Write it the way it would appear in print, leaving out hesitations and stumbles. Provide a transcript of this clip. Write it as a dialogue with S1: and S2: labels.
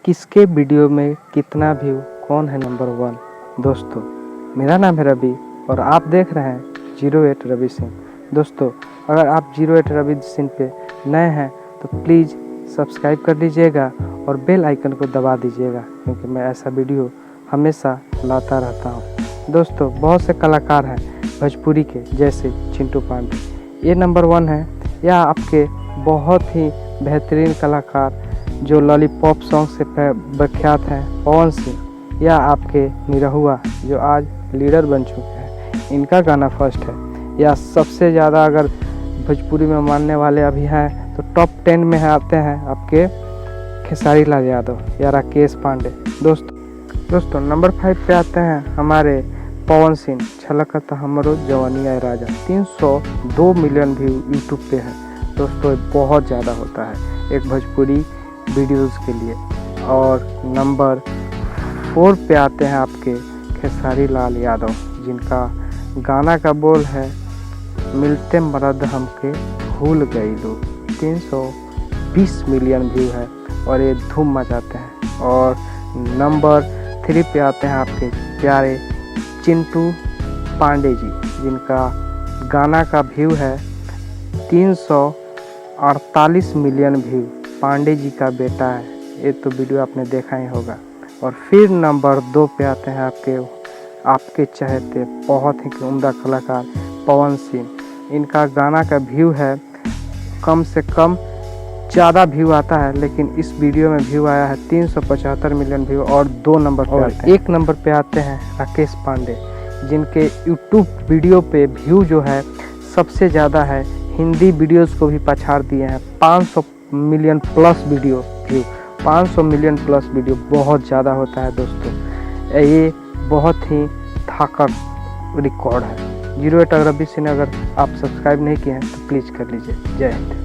S1: किसके वीडियो में कितना व्यू, कौन है नंबर 1। दोस्तों मेरा नाम है रवि और आप देख रहे हैं 08 रवि सिंह। दोस्तों अगर आप 08 रवि सिंह पे नए हैं तो प्लीज़ सब्सक्राइब कर लीजिएगा और बेल आइकन को दबा दीजिएगा, क्योंकि मैं ऐसा वीडियो हमेशा लाता रहता हूँ। दोस्तों बहुत से कलाकार हैं भोजपुरी के, जैसे चिंटू पांडे, ये नंबर 1 है। या आपके बहुत ही बेहतरीन कलाकार जो लॉलीपॉप सॉन्ग से प्रख्यात हैं पवन सिंह, या आपके निरहुआ जो आज लीडर बन चुके हैं, इनका गाना फर्स्ट है। या सबसे ज़्यादा अगर भोजपुरी में मानने वाले अभी हैं तो टॉप 10 में आते हैं आपके खेसारी लाल यादव या राकेश पांडे। दोस्तों नंबर 5 पे आते हैं हमारे पवन सिंह, छलकता हमरो जवानी आए राजा। 302 मिलियन व्यू यूट्यूब पे है। दोस्तों बहुत ज़्यादा होता है एक भोजपुरी वीडियोस के लिए। और नंबर 4 पे आते हैं आपके खेसारी लाल यादव, जिनका गाना का बोल है मिलते मरद हमके भूल गई लोग। 320 मिलियन व्यू है और ये धूम मचाते हैं। और नंबर 3 पे आते हैं आपके प्यारे चिंटू पांडे जी, जिनका गाना का व्यू है 348 मिलियन व्यू। पांडे जी का बेटा है, ये तो वीडियो आपने देखा ही होगा। और फिर नंबर 2 पे आते हैं आपके चहेते बहुत ही उम्दा कलाकार पवन सिंह। इनका गाना का व्यू है कम से कम ज़्यादा व्यू आता है, लेकिन इस वीडियो में व्यू आया है 375 मिलियन व्यू। और 2 नंबर पे आते हैं, 1 नंबर पे आते हैं राकेश पांडे, जिनके यूट्यूब वीडियो पे व्यू जो है सबसे ज़्यादा है। हिंदी वीडियोस को भी पछाड़ दिए हैं। 500 million plus video view, 500 million plus video बहुत ज़्यादा होता है दोस्तों। ये बहुत ही ताकत रिकॉर्ड है। 08 रवि सिंह अगर आप सब्सक्राइब नहीं किए हैं तो प्लीज़ कर लीजिए। जय हिंद।